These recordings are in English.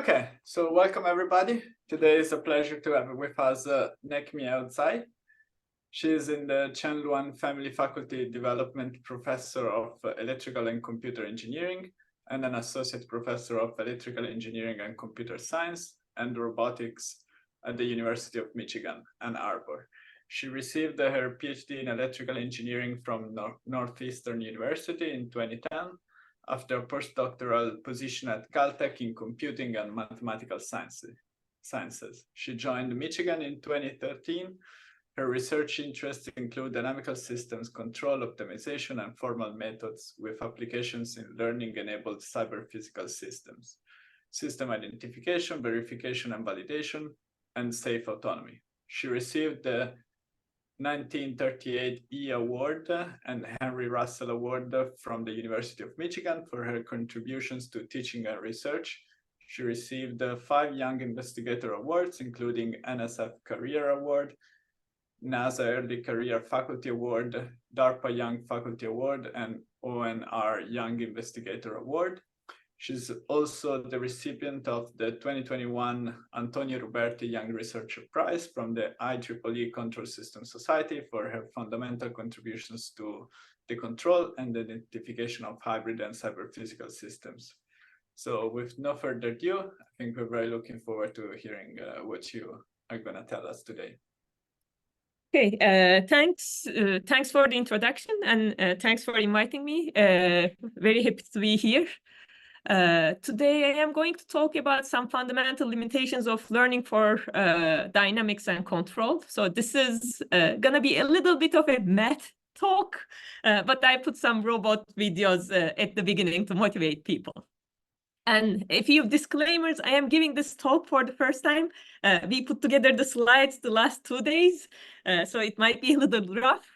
Okay, so welcome everybody. Today is a pleasure to have with us Necmiye Ozay. She is in the Chen Luan Family Faculty Development Professor of Electrical and Computer Engineering and an Associate Professor of Electrical Engineering and Computer Science and Robotics at the University of Michigan, Ann Arbor. She received her PhD in Electrical Engineering from Northeastern University in 2010 after a postdoctoral position at Caltech in Computing and Mathematical Sciences. She joined Michigan in 2013. Her research interests include dynamical systems, control, optimization, and formal methods with applications in learning-enabled cyber-physical systems, system identification, verification and validation, and safe autonomy. She received the 1938 E Award and Henry Russell Award from the University of Michigan for her contributions to teaching and research. She received 5 Young Investigator Awards, including NSF Career Award, NASA Early Career Faculty Award, DARPA Young Faculty Award, and ONR Young Investigator Award. She's also the recipient of the 2021 Antonio Ruberti Young Researcher Prize from the IEEE Control System Society for her fundamental contributions to the control and identification of hybrid and cyber-physical systems. So with no further ado, I think we're very looking forward to hearing what you are going to tell us today. Okay, thanks for the introduction and thanks for inviting me. Very happy to be here. Today I am going to talk about some fundamental limitations of learning for dynamics and control. So this is gonna be a little bit of a math talk, but I put some robot videos at the beginning to motivate people. And a few disclaimers, I am giving this talk for the first time. We put together the slides the last 2 days, so it might be a little rough.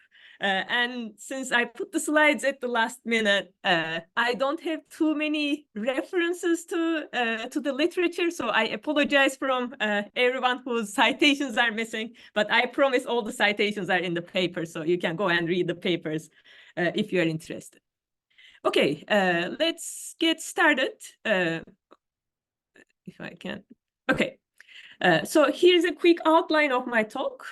And since I put the slides at the last minute, I don't have too many references to the literature, so I apologize from everyone whose citations are missing, but I promise all the citations are in the paper, so you can go and read the papers if you are interested. Okay, let's get started. If I can. Okay. So here's a quick outline of my talk.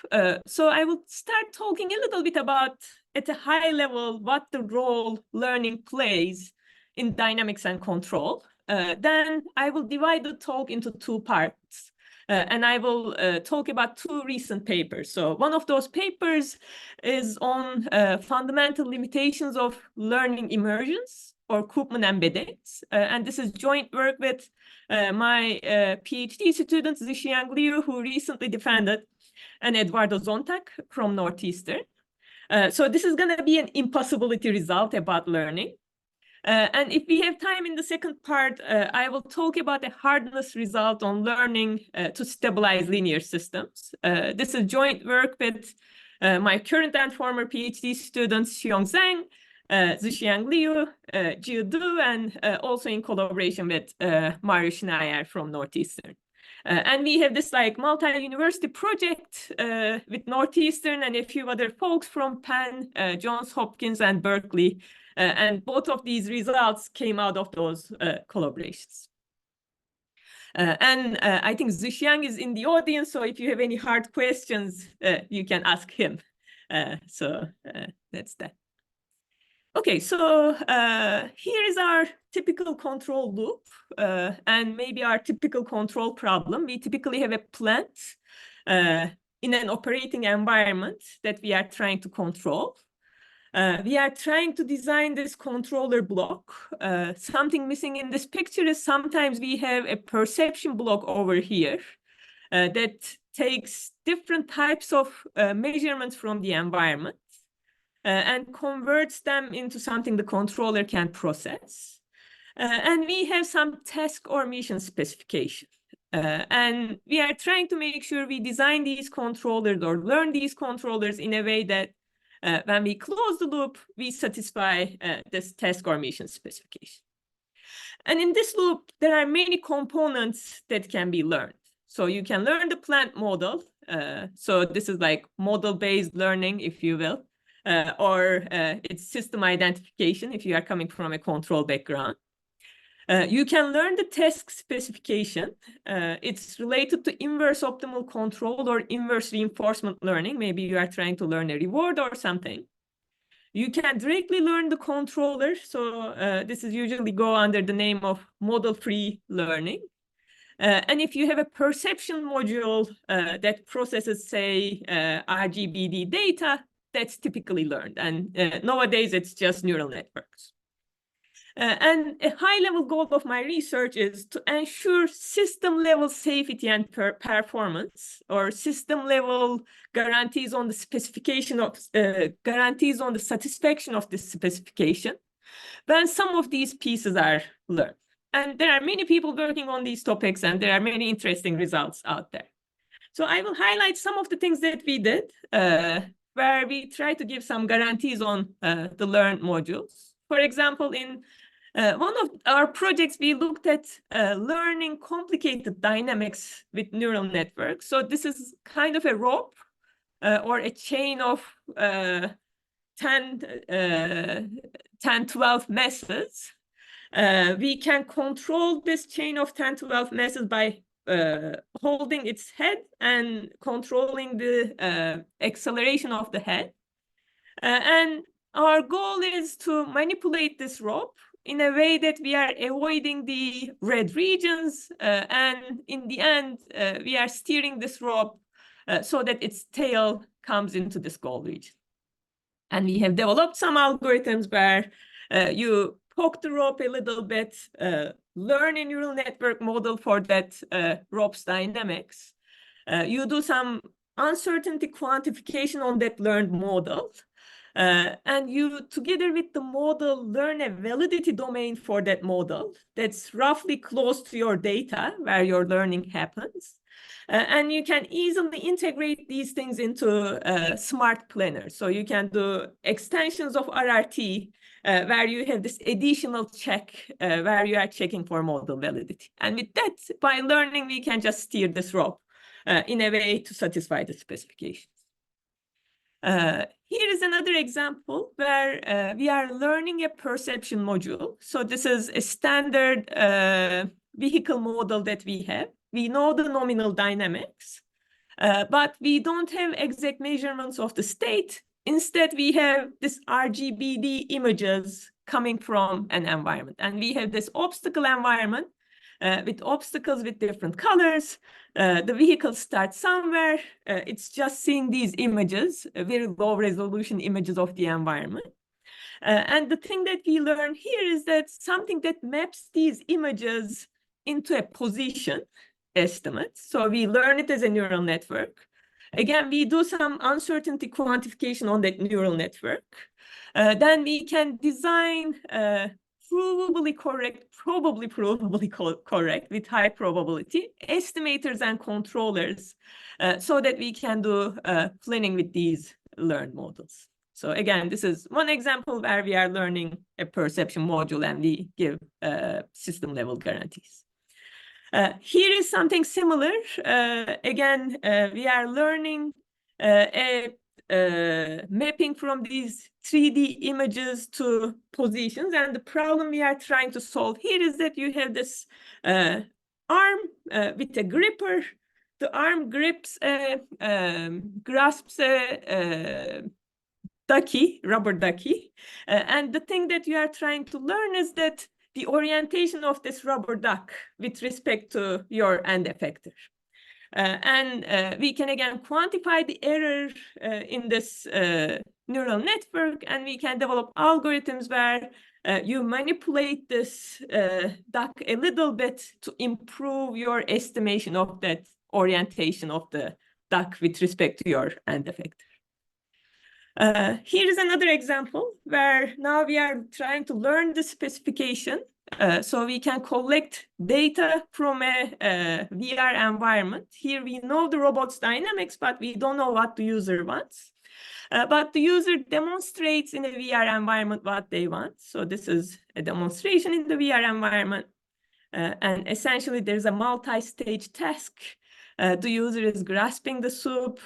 So I will start talking a little bit about, at a high level, what the role learning plays in dynamics and control. Then I will divide the talk into 2 parts. And I will talk about 2 recent papers. So one of those papers is on fundamental limitations of learning immersions, or Koopman embeddings. And this is joint work with my PhD student, Zhixiang Liu, who recently defended, and Eduardo Zontak from Northeastern. So this is going to be an impossibility result about learning. And if we have time in the second part, I will talk about a hardness result on learning to stabilize linear systems. This is joint work with my current and former PhD students, Xiong Zhang, Zhixiang Liu, Jiu Du, and also in collaboration with Mario Schneier from Northeastern. And we have this like multi-university project with Northeastern and a few other folks from Penn, Johns Hopkins, and Berkeley. And both of these results came out of those collaborations. And I think Zhixiang is in the audience, so if you have any hard questions, you can ask him. So that's that. Okay, so here is our typical control loop and maybe our typical control problem. We typically have a plant in an operating environment that we are trying to control. We are trying to design this controller block. Something missing in this picture is sometimes we have a perception block over here that takes different types of measurements from the environment and converts them into something the controller can process. And we have some task or mission specification. And we are trying to make sure we design these controllers or learn these controllers in a way that when we close the loop, we satisfy this task or mission specification. And in this loop, there are many components that can be learned. So you can learn the plant model. So this is like model-based learning, if you will, or it's system identification if you are coming from a control background. You can learn the task specification. It's related to inverse optimal control or inverse reinforcement learning. Maybe you are trying to learn a reward or something. You can directly learn the controller. So this is usually go under the name of model-free learning. And if you have a perception module that processes, say, RGBD data, that's typically learned. And nowadays, it's just neural networks. And a high-level goal of my research is to ensure system-level safety and performance, or system-level guarantees on the specification of guarantees on the satisfaction of this specification when some of these pieces are learned. And there are many people working on these topics, and there are many interesting results out there. So I will highlight some of the things that we did, where we try to give some guarantees on the learned modules. For example, in one of our projects, we looked at learning complicated dynamics with neural networks. So this is kind of a rope or a chain of 10, 12 meshes. We can control this chain of 10, 12 meshes by holding its head and controlling the acceleration of the head. And our goal is to manipulate this rope in a way that we are avoiding the red regions, and in the end, we are steering this rope so that its tail comes into this goal region. And we have developed some algorithms where you poke the rope a little bit, learn a neural network model for that rope's dynamics. You do some uncertainty quantification on that learned model. And you, together with the model, learn a validity domain for that model that's roughly close to your data where your learning happens. And you can easily integrate these things into smart planners. So you can do extensions of RRT where you have this additional check where you are checking for model validity. And with that, by learning, we can just steer this rope in a way to satisfy the specifications. Here is another example where we are learning a perception module. So this is a standard vehicle model that we have. We know the nominal dynamics, but we don't have exact measurements of the state. Instead, we have this RGBD images coming from an environment. And we have this obstacle environment with obstacles with different colors. The vehicle starts somewhere. It's just seeing these images, very low resolution images of the environment. And the thing that we learn here is that something that maps these images into a position estimate. So we learn it as a neural network. Again, we do some uncertainty quantification on that neural network. Then we can design provably correct, probably provably correct with high probability estimators and controllers so that we can do planning with these learned models. So again, this is one example where we are learning a perception module and we give system level guarantees. Here is something similar. Again, we are learning a mapping from these 3D images to positions. And the problem we are trying to solve here is that you have this arm with a gripper. The arm grasps a ducky, rubber ducky. And the thing that you are trying to learn is that the orientation of this rubber duck with respect to your end effector. And we can again quantify the error in this neural network, and we can develop algorithms where you manipulate this duck a little bit to improve your estimation of that orientation of the duck with respect to your end effector. Here is another example where now we are trying to learn the specification. So we can collect data from a VR environment. Here we know the robot's dynamics, but we don't know what the user wants. But the user demonstrates in a VR environment what they want. So this is a demonstration in the VR environment. And essentially, there's a multi-stage task. The user is grasping the soup,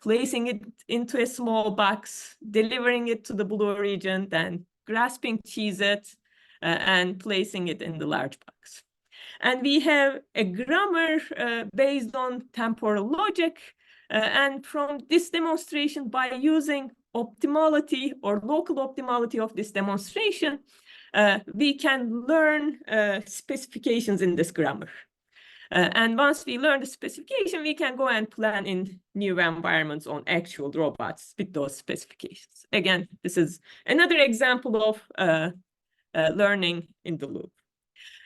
placing it into a small box, delivering it to the blue region, then grasping Cheez-It, and placing it in the large box. And we have a grammar based on temporal logic. And from this demonstration, by using optimality or local optimality of this demonstration, we can learn specifications in this grammar. And once we learn the specification, we can go and plan in new environments on actual robots with those specifications. Again, this is another example of learning in the loop.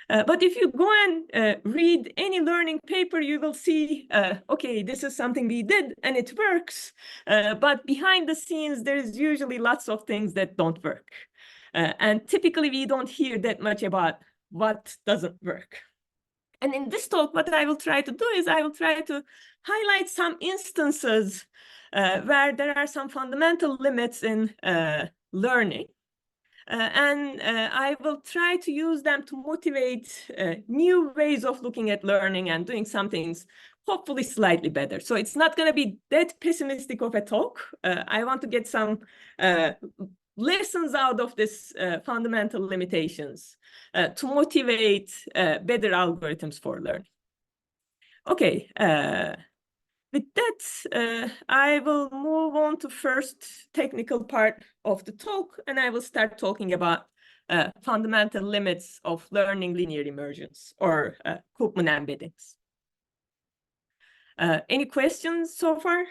But if you go and read any learning paper, you will see, okay, this is something we did and it works. But behind the scenes, there's usually lots of things that don't work. And typically, we don't hear that much about what doesn't work. And in this talk, what I will try to do is I will try to highlight some instances where there are some fundamental limits in learning. And I will try to use them to motivate new ways of looking at learning and doing some things hopefully slightly better. So it's not going to be that pessimistic of a talk. I want to get some lessons out of this fundamental limitations to motivate better algorithms for learning. Okay. With that, I will move on to first technical part of the talk, and I will start talking about fundamental limits of learning linear immersions, or Koopman embeddings. Any questions so far?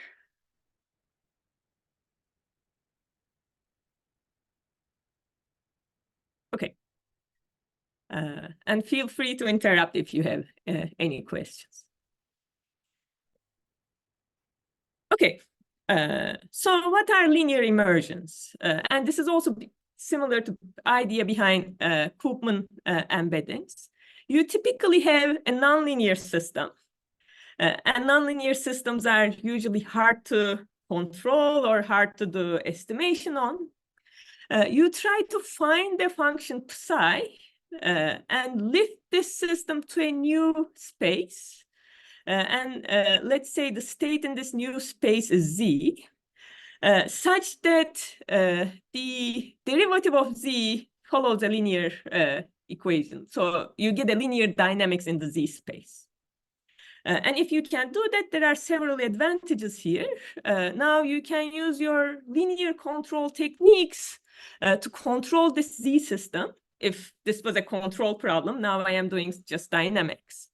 Okay. And feel free to interrupt if you have any questions. Okay, so what are linear immersions? And this is also similar to the idea behind Koopman embeddings. You typically have a nonlinear system. And nonlinear systems are usually hard to control or hard to do estimation on. You try to find the function psi and lift this system to a new space. And let's say the state in this new space is z, such that the derivative of z follows a linear equation. So you get a linear dynamics in the z space. And if you can do that, there are several advantages here. Now you can use your linear control techniques to control this z system. If this was a control problem, now I am doing just dynamics.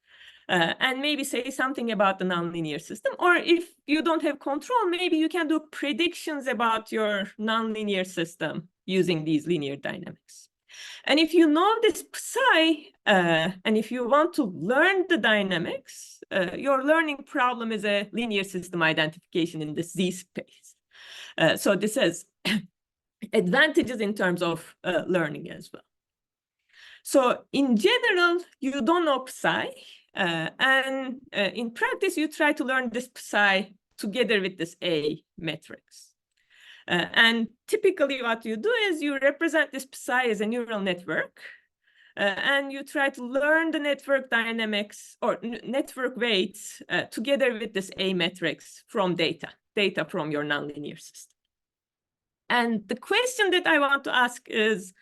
And maybe say something about the nonlinear system. Or if you don't have control, maybe you can do predictions about your nonlinear system using these linear dynamics. And if you know this psi, and if you want to learn the dynamics, your learning problem is a linear system identification in the z space. So this has advantages in terms of learning as well. So in general, you don't know psi. And in practice, you try to learn this psi together with this A matrix. And typically what you do is you represent this psi as a neural network, and you try to learn the network dynamics or network weights together with this A matrix from data from your nonlinear system. And the question that I want to ask is,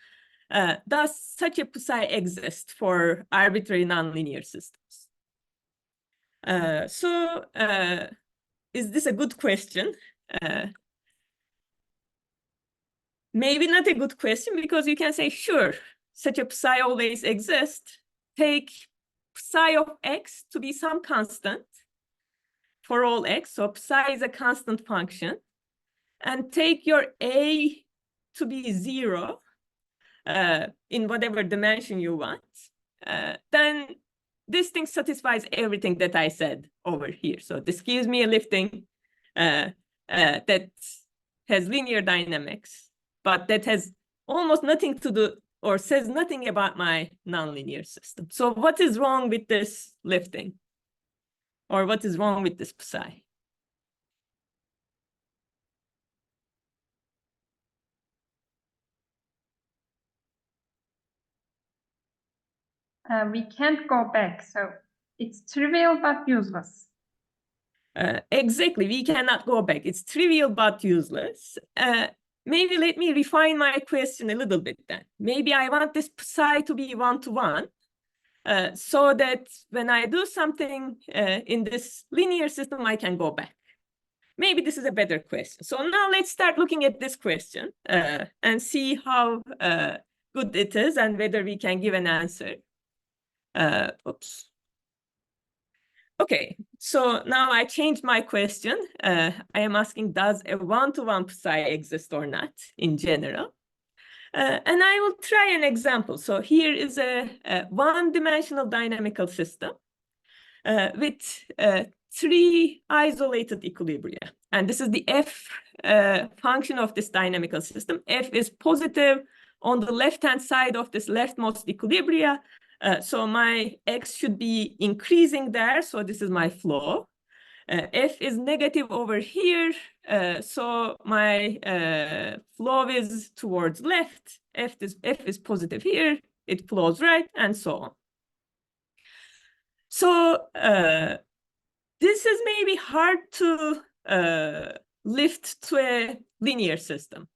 does such a psi exist for arbitrary nonlinear systems? Is this a good question? Maybe not a good question, because you can say, sure, such a psi always exists. Take psi of x to be some constant for all x. So psi is a constant function. And take your a to be 0 in whatever dimension you want. Then this thing satisfies everything that I said over here. So this gives me a lifting that has linear dynamics, but that has almost nothing to do or says nothing about my nonlinear system. So what is wrong with this lifting? Or what is wrong with this psi? We can't go back, so it's trivial but useless. Exactly, we cannot go back. It's trivial but useless. maybe let me refine my question a little bit then. Maybe I want this psi to be one-to-one, so that when I do something in this linear system, I can go back. Maybe this is a better question. So now let's start looking at this question and see how good it is and whether we can give an answer. Oops. Okay, so now I changed my question. I am asking, does a one-to-one psi exist or not in general? And I will try an example. So here is a one-dimensional dynamical system with 3 isolated equilibria. And this is the f function of this dynamical system. F is positive on the left-hand side of this leftmost equilibria. So my x should be increasing there. So this is my flow. F is negative over here. So my flow is towards left. F is positive here. It flows right, and so on. So this is maybe hard to lift to a linear system.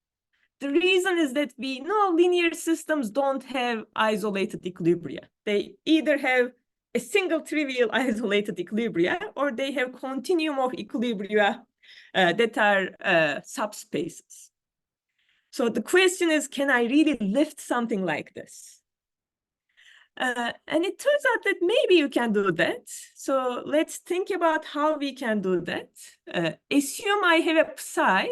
The reason is that we know linear systems don't have isolated equilibria. They either have a single trivial isolated equilibria, or they have continuum of equilibria that are subspaces. So the question is, can I really lift something like this? And it turns out that maybe you can do that. So let's think about how we can do that. Assume I have a psi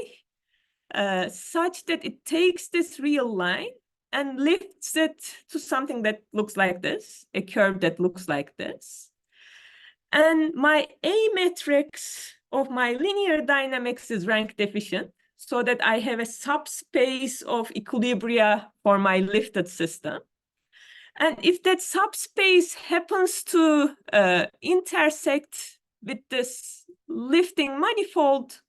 such that it takes this real line and lifts it to something that looks like this, a curve that looks like this. And my A matrix of my linear dynamics is rank deficient, so that I have a subspace of equilibria for my lifted system. And if that subspace happens to intersect with this lifting manifold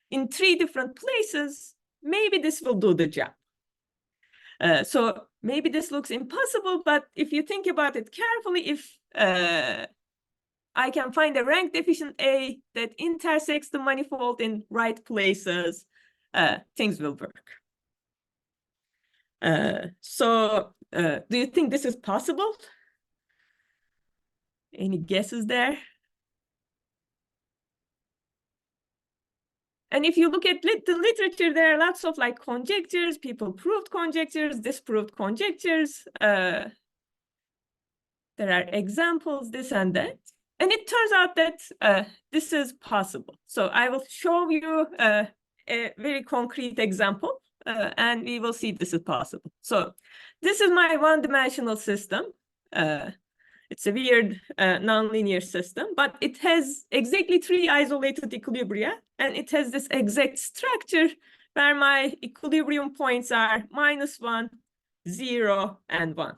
in 3 different places, maybe this will do the job. So maybe this looks impossible, but if you think about it carefully, if I can find a rank deficient A that intersects the manifold in right places, things will work. Do you think this is possible? Any guesses there? And if you look at the literature, there are lots of like conjectures. People proved conjectures, disproved conjectures. There are examples, this and that. And it turns out that this is possible. So I will show you a very concrete example, and we will see this is possible. So this is my one-dimensional system. It's a weird nonlinear system, but it has exactly 3 isolated equilibria, and it has this exact structure where my equilibrium points are -1, 0, and 1.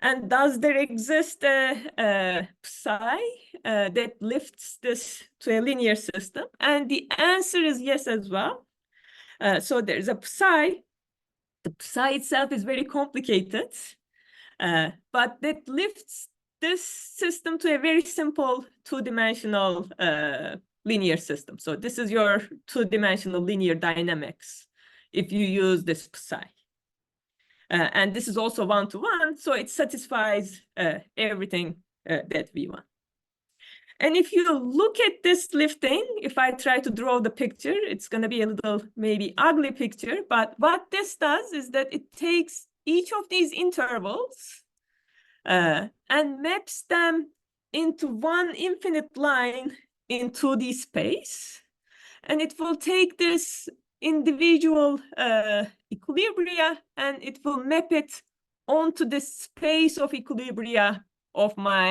And does there exist a psi that lifts this to a linear system? And the answer is yes as well. So there's a psi. The psi itself is very complicated. But that lifts this system to a very simple 2-dimensional linear system. So this is your 2-dimensional linear dynamics if you use this psi. And this is also one-to-one, so it satisfies everything that we want. And if you look at this lifting, if I try to draw the picture, it's going to be a little maybe ugly picture, but what this does is that it takes each of these intervals and maps them into one infinite line in 2D space. And it will take this individual equilibria and it will map it onto the space of equilibria of my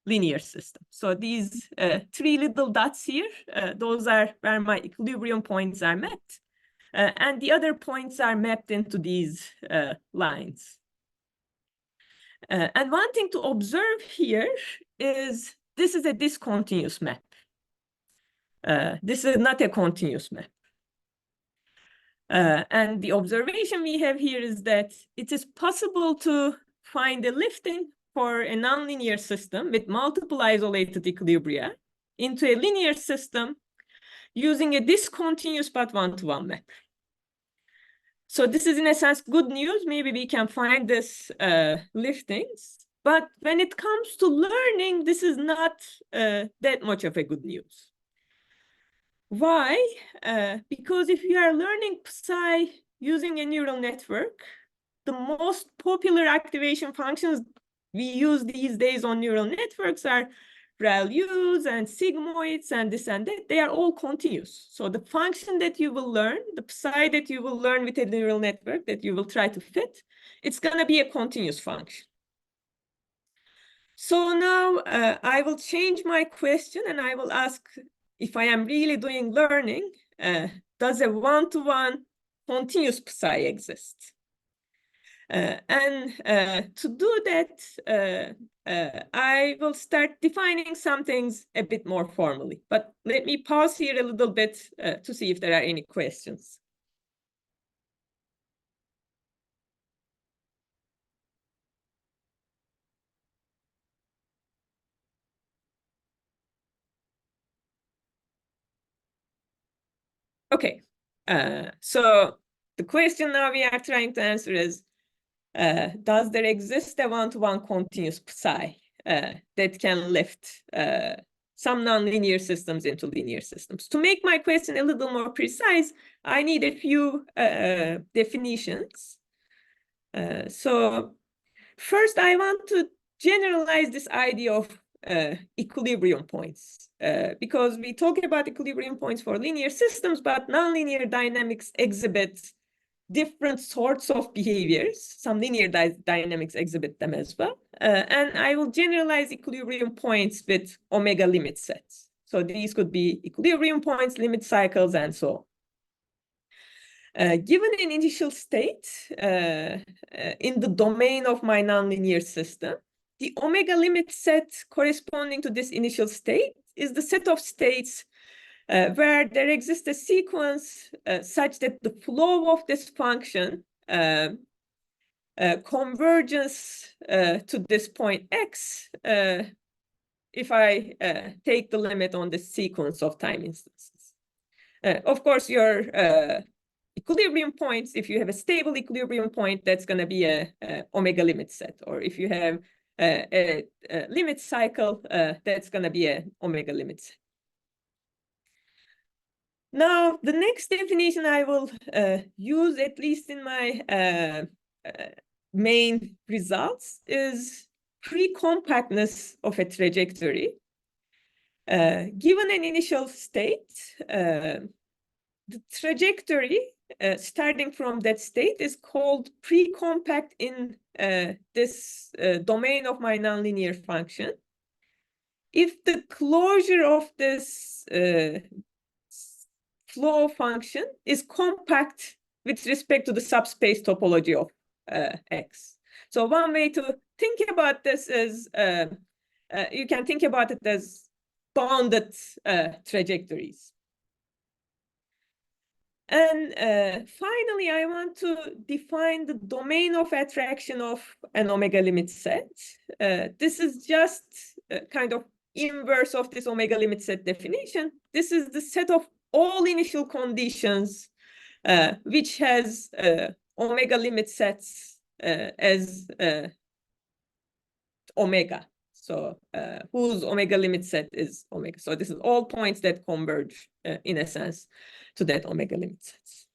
linear system. So these 3 little dots here, those are where my equilibrium points are mapped. And the other points are mapped into these lines. And one thing to observe here is this is a discontinuous map. This is not a continuous map. And the observation we have here is that it is possible to find a lifting for a nonlinear system with multiple isolated equilibria into a linear system using a discontinuous but one-to-one map. So this is in a sense good news. Maybe we can find this liftings. But when it comes to learning, this is not that much of a good news. Why? Because if you are learning Psi using a neural network, the most popular activation functions we use these days on neural networks are ReLUs and sigmoids and this and that. They are all continuous. So the function that you will learn, the Psi that you will learn with a neural network that you will try to fit, it's going to be a continuous function. So now I will change my question and I will ask, if I am really doing learning, does a one-to-one continuous Psi exist? And to do that, I will start defining some things a bit more formally. But let me pause here a little bit to see if there are any questions. Okay, so the question now we are trying to answer is, does there exist a one-to-one continuous Psi that can lift some nonlinear systems into linear systems? To make my question a little more precise, I need a few definitions. So first, I want to generalize this idea of equilibrium points, because we talk about equilibrium points for linear systems, but nonlinear dynamics exhibit different sorts of behaviors. Some linear dynamics exhibit them as well. And I will generalize equilibrium points with omega limit sets. So these could be equilibrium points, limit cycles, and so on. Given an initial state in the domain of my nonlinear system, the omega limit set corresponding to this initial state is the set of states where there exists a sequence such that the flow of this function converges to this point x if I take the limit on the sequence of time instances. Of course, your equilibrium points, if you have a stable equilibrium point, that's going to be a omega limit set. Or if you have a limit cycle, that's going to be an omega limit set. Now, the next definition I will use, at least in my main results, is pre-compactness of a trajectory. Given an initial state, the trajectory starting from that state is called pre-compact in this domain of my nonlinear function. If the closure of this flow function is compact with respect to the subspace topology of X. So one way to think about this is, you can think about it as bounded trajectories. And finally, I want to define the domain of attraction of an omega limit set. This is just kind of inverse of this omega limit set definition. This is the set of all initial conditions which has omega limit sets as omega. So whose omega limit set is omega. So this is all points that converge in a sense to that omega limit sets.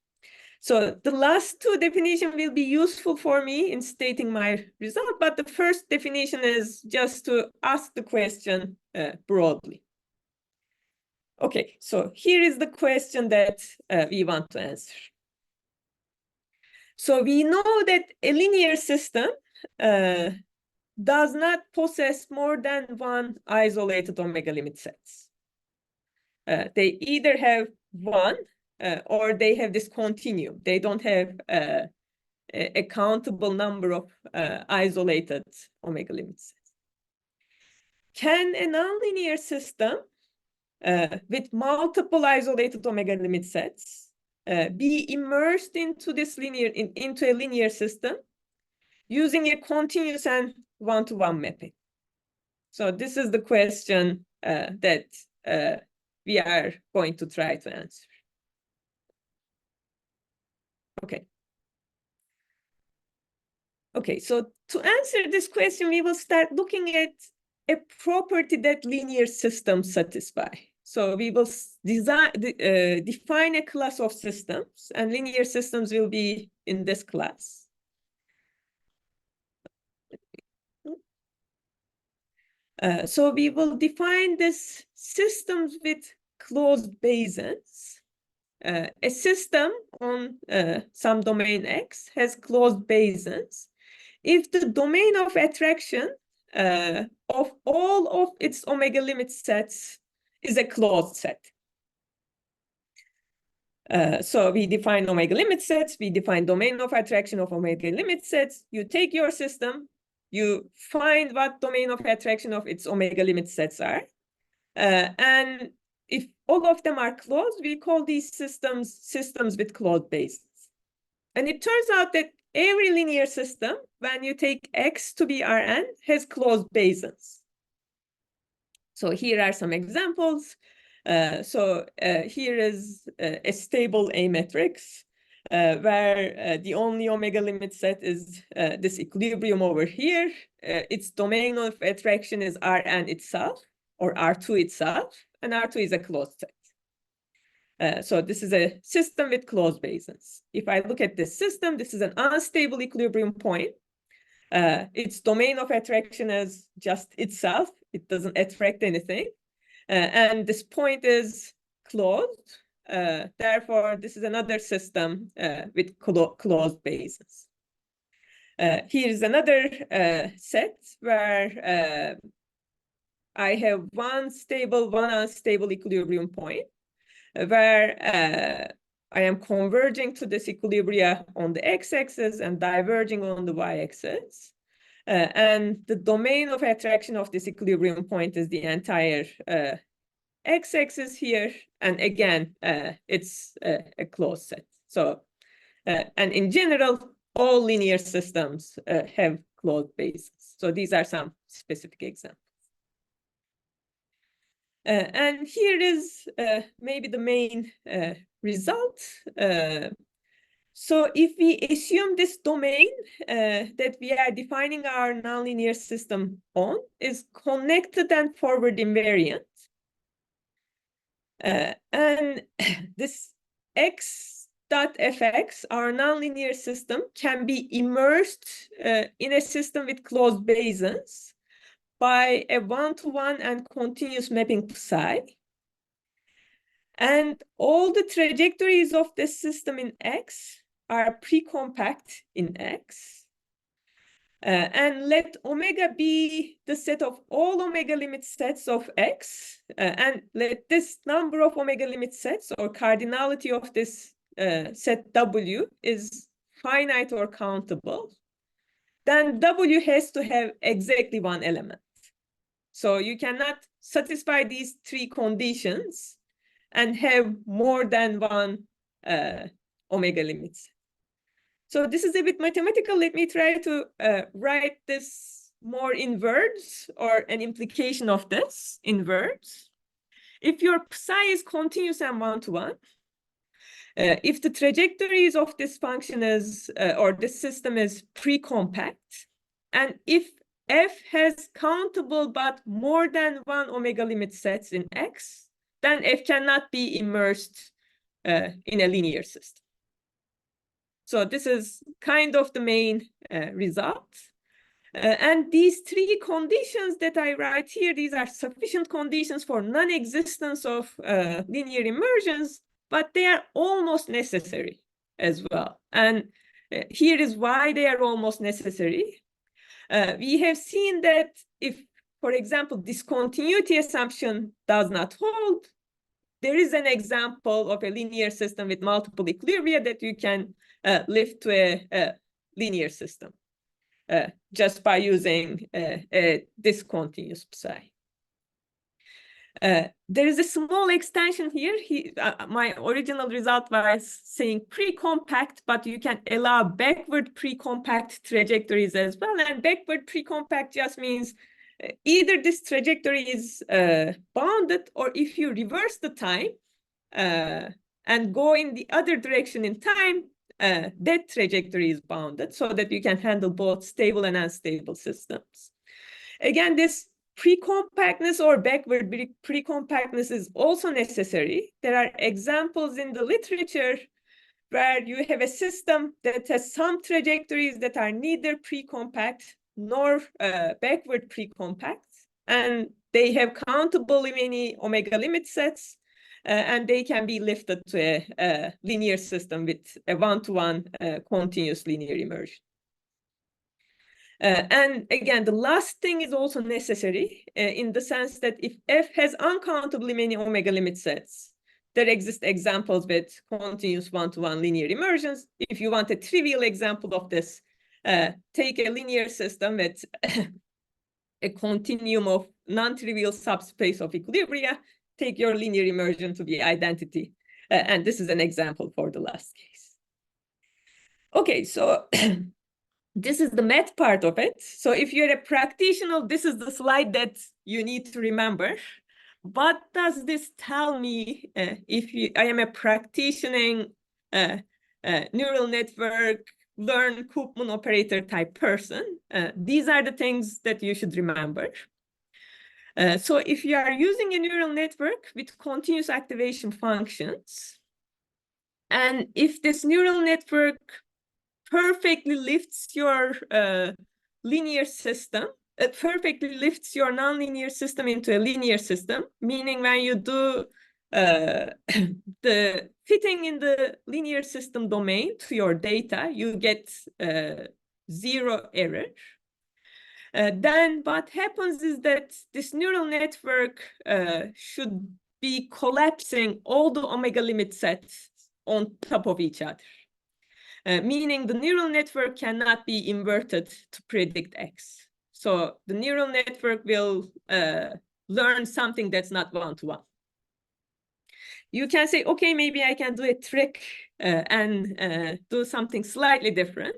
So the last two definitions will be useful for me in stating my result, but the first definition is just to ask the question broadly. Okay, so here is the question that we want to answer. So we know that a linear system does not possess more than one isolated omega limit sets. They either have one or they have this continuum. They don't have a countable number of isolated omega limit sets. Can a nonlinear system with multiple isolated omega limit sets be immersed into this into a linear system using a continuous and one-to-one mapping? So this is the question that we are going to try to answer. Okay. Okay, so to answer this question, we will start looking at a property that linear systems satisfy. So we will define a class of systems, and linear systems will be in this class. So we will define this systems with closed basins. A system on some domain X has closed basins if the domain of attraction of all of its omega limit sets is a closed set. So we define omega limit sets, we define domain of attraction of omega limit sets. You take your system, you find what domain of attraction of its omega limit sets are. And if all of them are closed, we call these systems with closed basins. And it turns out that every linear system, when you take X to be Rn, has closed basins. So here are some examples. Here is a stable A matrix where the only omega limit set is this equilibrium over here. Its domain of attraction is Rn itself, or R2 itself, and R2 is a closed set. So this is a system with closed basins. If I look at this system, this is an unstable equilibrium point. Its domain of attraction is just itself. It doesn't attract anything. And this point is closed. Therefore, this is another system with closed basins. Here is another set where I have one stable, one unstable equilibrium point, where I am converging to this equilibria on the x-axis and diverging on the y-axis. And the domain of attraction of this equilibrium point is the entire x-axis here. And again, it's a closed set. So, and in general, all linear systems have closed basins. So these are some specific examples. And here is maybe the main result. So if we assume this domain that we are defining our nonlinear system on is connected and forward invariant, and this x.fx, our nonlinear system, can be immersed in a system with closed basins by a one-to-one and continuous mapping to psi. And all the trajectories of this system in X are pre-compact in X. And let omega be the set of all omega limit sets of X. And let this number of omega limit sets, or cardinality of this set W, is finite or countable. Then W has to have exactly one element. So you cannot satisfy these three conditions and have more than one omega limits. So this is a bit mathematical. Let me try to write this more in words, or an implication of this in words. If your psi is continuous and one-to-one, if the trajectories of this function is, or this system is pre-compact, and if F has countable but more than one omega limit sets in X, then F cannot be immersed in a linear system. So this is kind of the main result. And these three conditions that I write here, these are sufficient conditions for non-existence of linear immersions, but they are almost necessary as well. And here is why they are almost necessary. We have seen that if, for example, discontinuity assumption does not hold, there is an example of a linear system with multiple equilibria that you can lift to a linear system just by using a discontinuous psi. There is a small extension here. My original result was saying pre-compact, but you can allow backward pre-compact trajectories as well. And backward pre-compact just means either this trajectory is bounded, or if you reverse the time and go in the other direction in time, that trajectory is bounded so that you can handle both stable and unstable systems. Again, this pre-compactness or backward pre-compactness is also necessary. There are examples in the literature where you have a system that has some trajectories that are neither pre-compact nor backward pre-compact, and they have countably many omega limit sets, and they can be lifted to a linear system with a one-to-one continuous linear immersion. And again, the last thing is also necessary in the sense that if F has uncountably many omega limit sets, there exist examples with continuous one-to-one linear immersions. If you want a trivial example of this, take a linear system with a continuum of non-trivial subspace of equilibria, take your linear immersion to be identity. And this is an example for the last case. Okay, so this is the math part of it. So if you're a practitioner, this is the slide that you need to remember. What does this tell me if I am a practitioner, neural network, learn Koopman operator type person? These are the things that you should remember. So if you are using a neural network with continuous activation functions, and if this neural network perfectly lifts your linear system, it perfectly lifts your nonlinear system into a linear system, meaning when you do the fitting in the linear system domain to your data, you get 0 error. Then what happens is that this neural network should be collapsing all the omega limit sets on top of each other. Meaning the neural network cannot be inverted to predict X. So the neural network will learn something that's not one-to-one. You can say, okay, maybe I can do a trick and do something slightly different.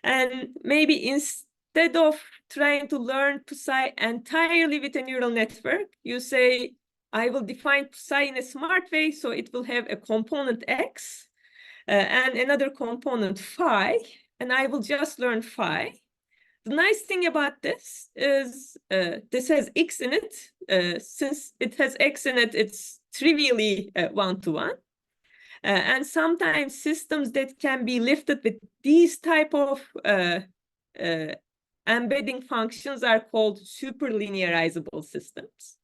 And maybe instead of trying to learn psi entirely with a neural network, you say, I will define psi in a smart way, so it will have a component X and another component phi, and I will just learn phi. The nice thing about this is this has X in it. Since it has X in it, it's trivially one-to-one. And sometimes systems that can be lifted with these type of embedding functions are called superlinearizable systems.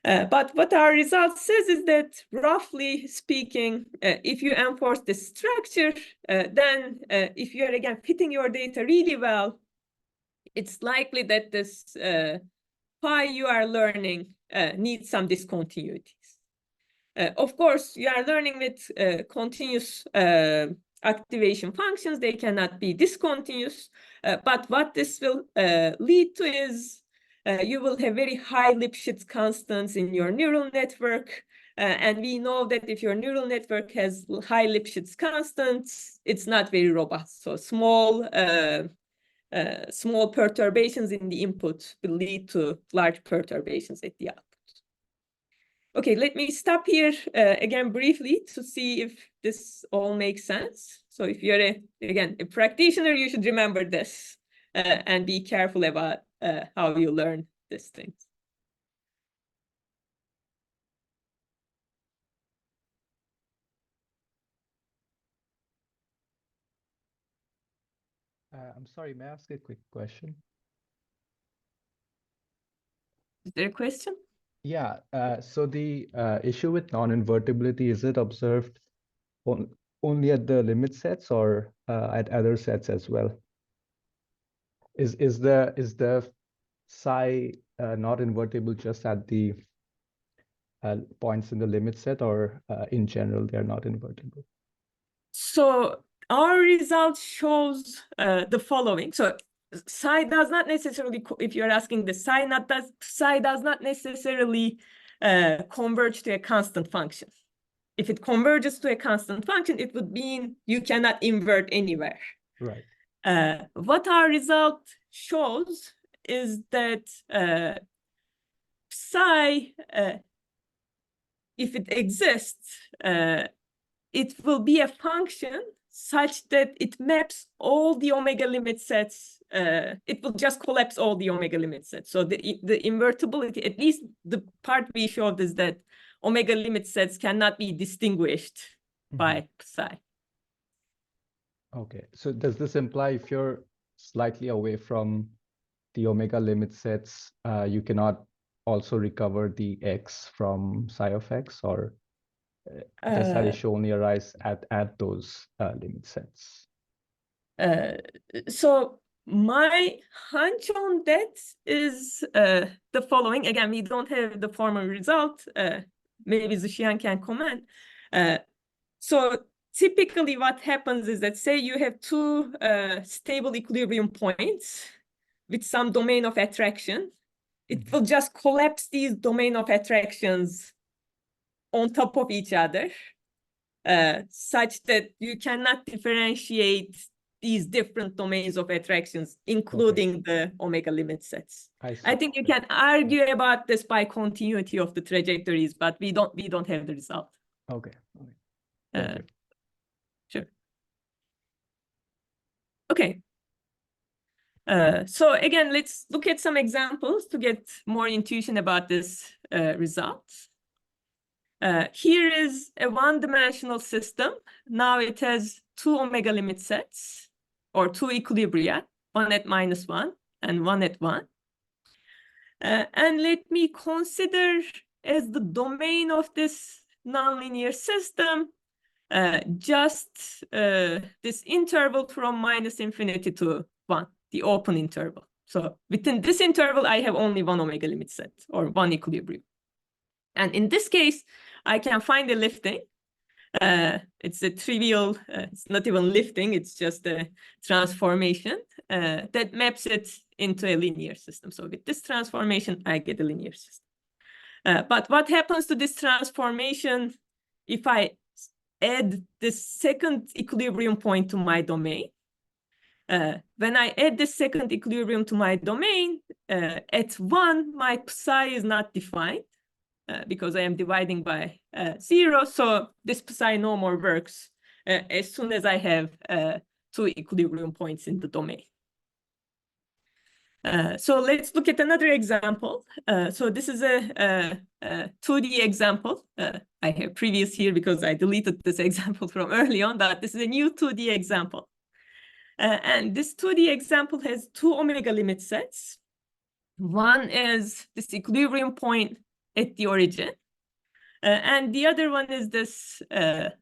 But what our result says is that, roughly speaking, if you enforce the structure, then if you're, again, fitting your data really well, it's likely that this phi you are learning needs some discontinuities. Of course, you are learning with continuous activation functions. They cannot be discontinuous. But what this will lead to is you will have very high Lipschitz constants in your neural network. And we know that if your neural network has high Lipschitz constants, it's not very robust. So small perturbations in the input will lead to large perturbations at the output. Okay, let me stop here again briefly to see if this all makes sense. So if you're, again, a practitioner, you should remember this and be careful about how you learn these things. I'm sorry, may I ask a quick question? Is there a question? Yeah, so the issue with non-invertibility, is it observed only at the limit sets or at other sets as well? Is the psi not invertible just at the points in the limit set, or in general they're not invertible? So our result shows the following. So psi does not necessarily, if you're asking the psi does not necessarily converge to a constant function. If it converges to a constant function, it would mean you cannot invert anywhere. Right. What our result shows is that psi, if it exists, it will be a function such that it maps all the omega limit sets. It will just collapse all the omega limit sets. So the invertibility, at least the part we showed, is that omega limit sets cannot be distinguished by psi. Okay, so does this imply if you're slightly away from the omega limit sets, you cannot also recover the x from psi of x, or does that issue only arise at those limit sets? So my hunch on that is the following. Again, we don't have the formal result. Maybe Zhixian can comment. So typically what happens is that, say you have two stable equilibrium points with some domain of attraction. It will just collapse these domain of attractions on top of each other, such that you cannot differentiate these different domains of attractions, including the omega limit sets. I think you can argue about this by continuity of the trajectories, but we don't have the result. Okay. Thank you. Sure. Okay. So again, let's look at some examples to get more intuition about this result. Here is a one-dimensional system. Now it has two omega limit sets, or two equilibria, one at -1 and one at 1. And let me consider as the domain of this nonlinear system just this interval from -infinity to 1, the open interval. So within this interval, I have only one omega limit set, or one equilibrium. And in this case, I can find a lifting. It's a trivial, it's not even lifting, it's just a transformation that maps it into a linear system. So with this transformation, I get a linear system. But what happens to this transformation if I add the second equilibrium point to my domain? When I add the second equilibrium to my domain, at 1, my psi is not defined because I am dividing by 0. So this psi no more works as soon as I have two equilibrium points in the domain. So let's look at another example. So this is a 2D example. I have previous here because I deleted this example from early on, but this is a new 2D example. And this 2D example has two omega limit sets. One is this equilibrium point at the origin, and the other one is this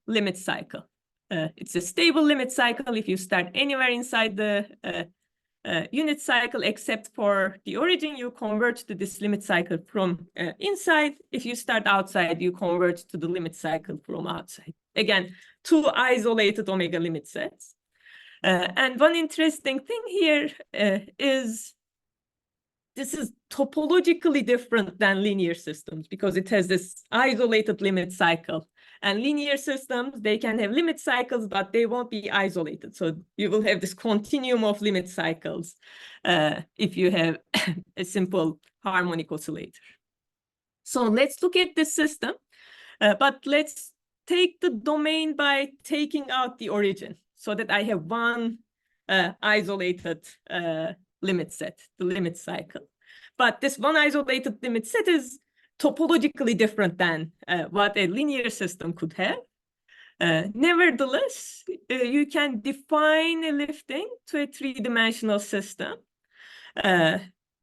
limit cycle. It's a stable limit cycle if you start anywhere inside the unit cycle, except for the origin, you converge to this limit cycle from inside. If you start outside, you converge to the limit cycle from outside. Again, two isolated omega limit sets. And one interesting thing here is this is topologically different than linear systems because it has this isolated limit cycle. And linear systems, they can have limit cycles, but they won't be isolated. So you will have this continuum of limit cycles if you have a simple harmonic oscillator. So let's look at this system, but let's take the domain by taking out the origin so that I have one isolated limit set, the limit cycle. But this one isolated limit set is topologically different than what a linear system could have. Nevertheless, you can define a lifting to a three-dimensional system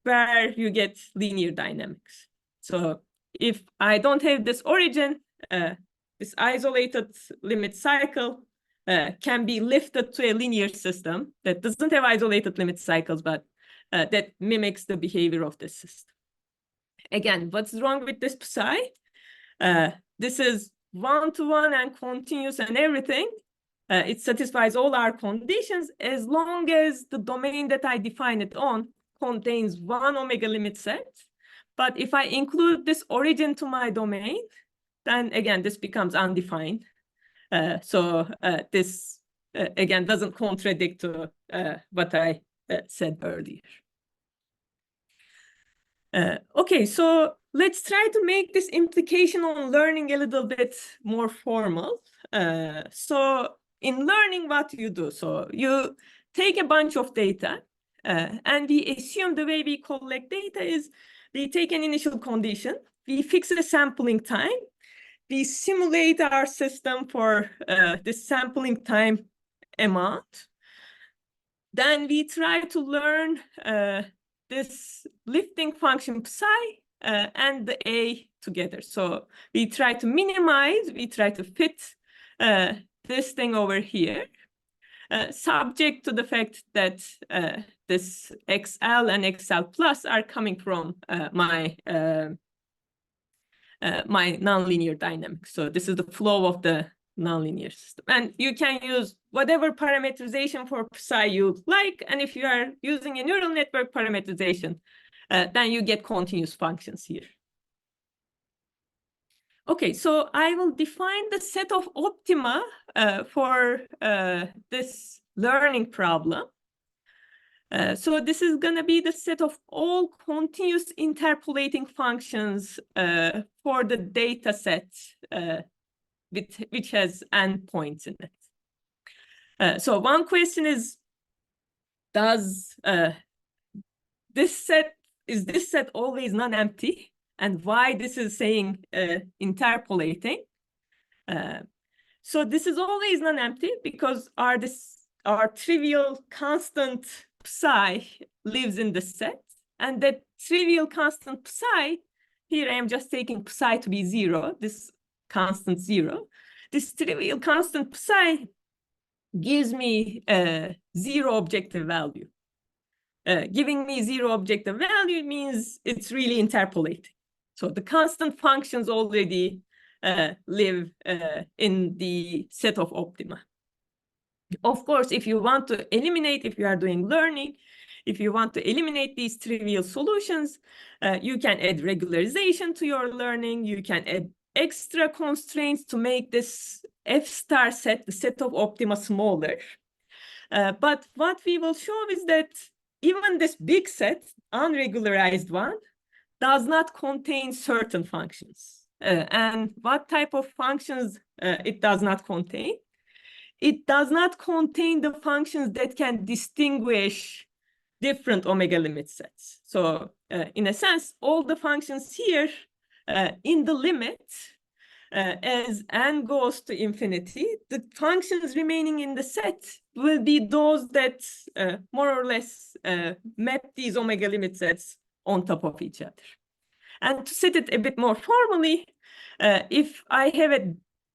where you get linear dynamics. So if I don't have this origin, this isolated limit cycle can be lifted to a linear system that doesn't have isolated limit cycles, but that mimics the behavior of this system. Again, what's wrong with this psi? This is one-to-one and continuous and everything. It satisfies all our conditions as long as the domain that I define it on contains one omega limit set. But if I include this origin to my domain, then again, this becomes undefined. So this, again, doesn't contradict to what I said earlier. Okay, so let's try to make this implication on learning a little bit more formal. So in learning, what you do, so you take a bunch of data, and we assume the way we collect data is we take an initial condition, we fix a sampling time, we simulate our system for the sampling time amount. Then we try to learn this lifting function psi and the A together. So we try to minimize, we try to fit this thing over here, subject to the fact that this XL and XL plus are coming from my nonlinear dynamics. So this is the flow of the nonlinear system. And you can use whatever parameterization for psi you like. And if you are using a neural network parameterization, then you get continuous functions here. Okay, so I will define the set of optima for this learning problem. So this is going to be the set of all continuous interpolating functions for the data set which has endpoints in it. So one question is, is this set always non-empty? And why this is saying interpolating? So this is always non-empty because our trivial constant psi lives in the set, and that trivial constant psi, here I am just taking psi to be 0, this constant 0. This trivial constant psi gives me 0 objective value. Giving me 0 objective value means it's really interpolating. So the constant functions already live in the set of optima. Of course, if you want to eliminate, if you are doing learning, if you want to eliminate these trivial solutions, you can add regularization to your learning. You can add extra constraints to make this F star set, the set of optima, smaller. But what we will show is that even this big set, unregularized one, does not contain certain functions. And what type of functions it does not contain? It does not contain the functions that can distinguish different omega limit sets. So in a sense, all the functions here in the limit, as n goes to infinity, the functions remaining in the set will be those that more or less map these omega limit sets on top of each other. And to set it a bit more formally, if I have a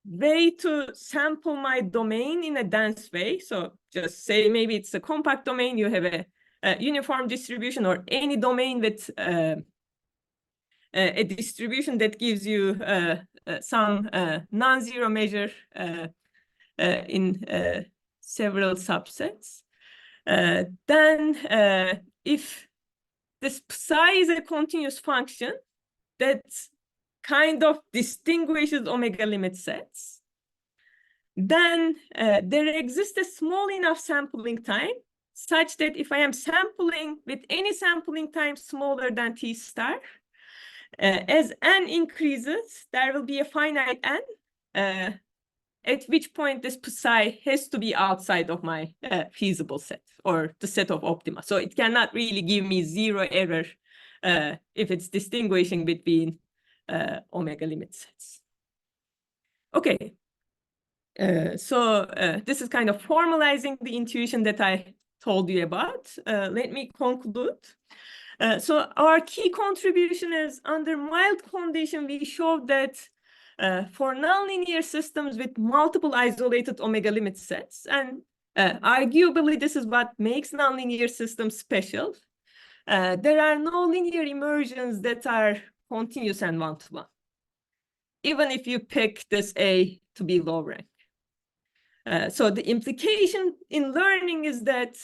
way to sample my domain in a dense way, so just say maybe it's a compact domain, you have a uniform distribution or any domain with a distribution that gives you some non-zero measure in several subsets, then if this psi is a continuous function that kind of distinguishes omega limit sets, then there exists a small enough sampling time such that if I am sampling with any sampling time smaller than t star, as n increases, there will be a finite n, at which point this psi has to be outside of my feasible set or the set of optima. So it cannot really give me 0 error if it's distinguishing between omega limit sets. Okay, so this is kind of formalizing the intuition that I told you about. Let me conclude. So our key contribution is under mild condition, we showed that for nonlinear systems with multiple isolated omega limit sets, and arguably this is what makes nonlinear systems special, there are no linear immersions that are continuous and one-to-one, even if you pick this A to be low rank. So the implication in learning is that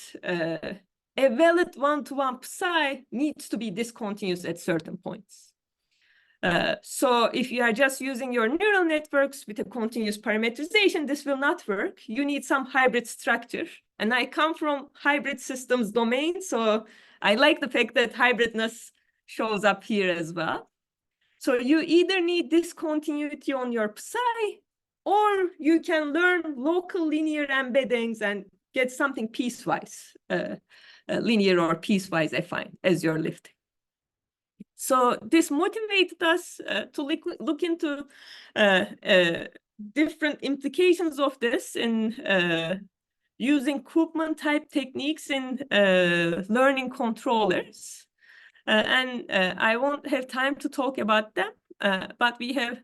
a valid one-to-one psi needs to be discontinuous at certain points. So if you are just using your neural networks with a continuous parameterization, this will not work. You need some hybrid structure. And I come from hybrid systems domain, so I like the fact that hybridness shows up here as well. So you either need discontinuity on your psi, or you can learn local linear embeddings and get something piecewise, linear or piecewise affine as your lifting. So this motivated us to look into different implications of this in using Koopman type techniques in learning controllers. I won't have time to talk about them, but we have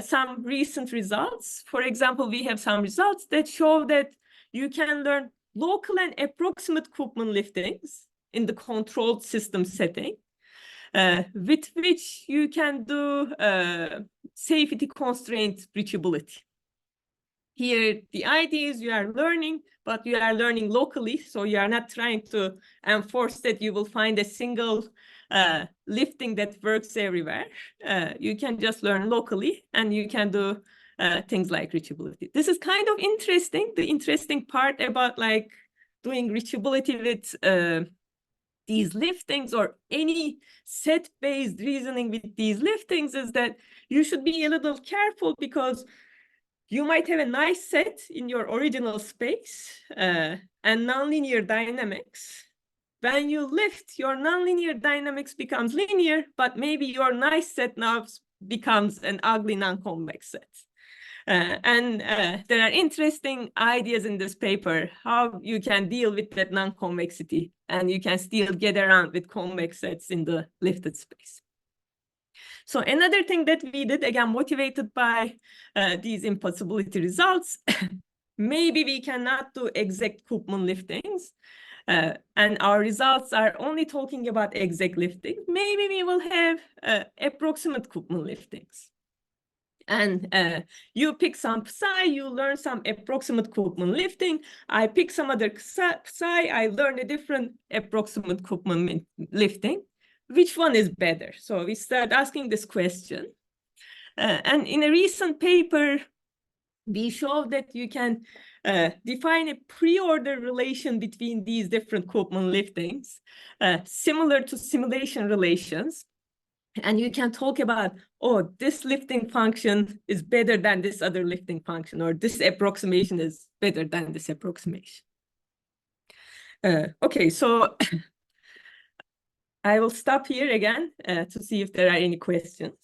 some recent results. For example, we have some results that show that you can learn local and approximate Koopman liftings in the controlled system setting, with which you can do safety constraint reachability. Here, the idea is you are learning, but you are learning locally, so you are not trying to enforce that you will find a single lifting that works everywhere. You can just learn locally, and you can do things like reachability. This is kind of interesting. The interesting part about like doing reachability with these liftings or any set-based reasoning with these liftings is that you should be a little careful, because you might have a nice set in your original space and nonlinear dynamics. When you lift, your nonlinear dynamics becomes linear, but maybe your nice set now becomes an ugly non-convex set. There are interesting ideas in this paper how you can deal with that non-convexity, and you can still get around with convex sets in the lifted space. So another thing that we did, again, motivated by these impossibility results, maybe we cannot do exact Koopman liftings, and our results are only talking about exact lifting. Maybe we will have approximate Koopman liftings. And you pick some psi, you learn some approximate Koopman lifting. I pick some other psi, I learn a different approximate Koopman lifting. Which one is better? So we start asking this question. And in a recent paper, we showed that you can define a pre-order relation between these different Koopman liftings, similar to simulation relations. And you can talk about, oh, this lifting function is better than this other lifting function, or this approximation is better than this approximation. Okay, so I will stop here again to see if there are any questions.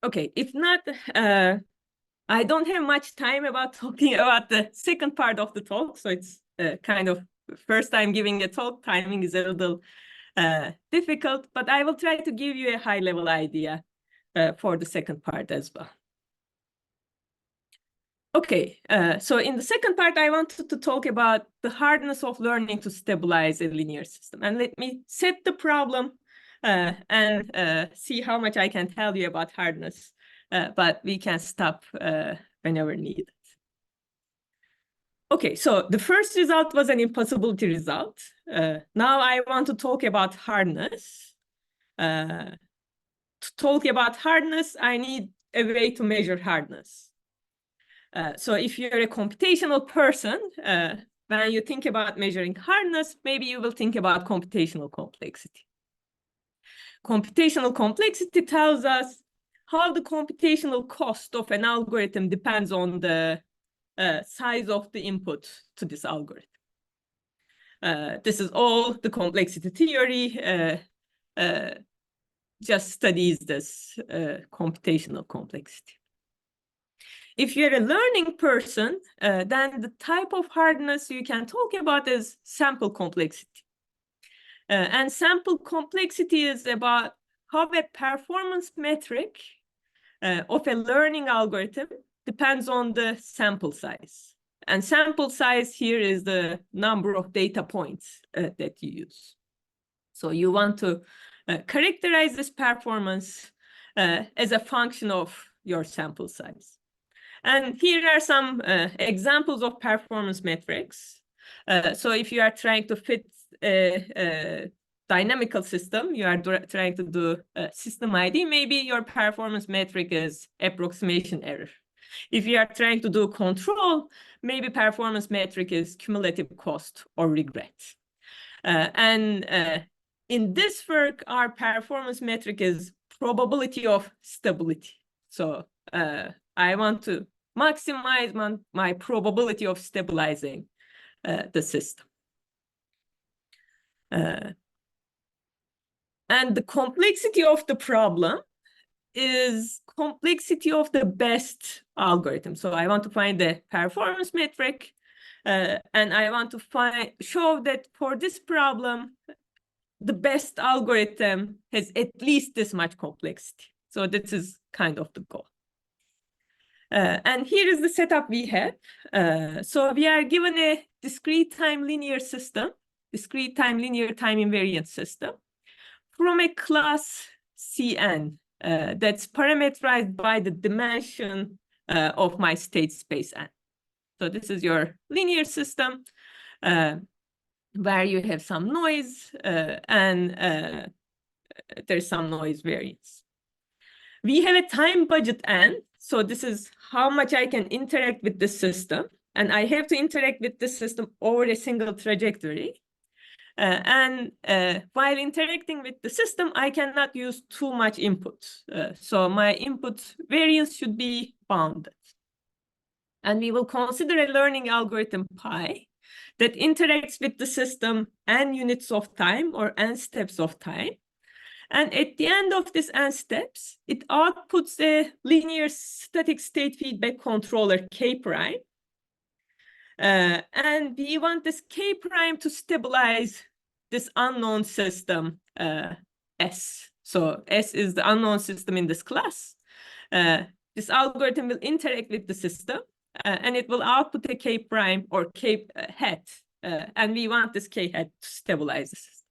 Okay, if not, I don't have much time about talking about the second part of the talk, so it's kind of first time giving a talk. Timing is a little difficult, but I will try to give you a high-level idea for the second part as well. Okay, so in the second part, I wanted to talk about the hardness of learning to stabilize a linear system. And let me set the problem and see how much I can tell you about hardness, but we can stop whenever needed. Okay, so the first result was an impossibility result. Now I want to talk about hardness. To talk about hardness, I need a way to measure hardness. So if you're a computational person, when you think about measuring hardness, maybe you will think about computational complexity. Computational complexity tells us how the computational cost of an algorithm depends on the size of the input to this algorithm. This is all the complexity theory just studies this computational complexity. If you're a learning person, then the type of hardness you can talk about is sample complexity. And sample complexity is about how a performance metric of a learning algorithm depends on the sample size. And sample size here is the number of data points that you use. So you want to characterize this performance as a function of your sample size. And here are some examples of performance metrics. So if you are trying to fit a dynamical system, you are trying to do system ID, maybe your performance metric is approximation error. If you are trying to do control, maybe performance metric is cumulative cost or regret. In this work, our performance metric is probability of stability. So I want to maximize my probability of stabilizing the system. And the complexity of the problem is complexity of the best algorithm. So I want to find the performance metric, and I want to show that for this problem, the best algorithm has at least this much complexity. So this is kind of the goal. And here is the setup we have. So we are given a discrete time linear system, discrete time linear time invariant system from a class Cn that's parameterized by the dimension of my state space n. So this is your linear system where you have some noise and there's some noise variance. We have a time budget n. So this is how much I can interact with the system. And I have to interact with the system over a single trajectory. While interacting with the system, I cannot use too much input. So my input variance should be bounded. And we will consider a learning algorithm pi that interacts with the system n units of time or n steps of time. And at the end of this n steps, it outputs a linear static state feedback controller K prime. And we want this K prime to stabilize this unknown system S. So S is the unknown system in this class. This algorithm will interact with the system and it will output a K prime or K hat. And we want this K hat to stabilize the system.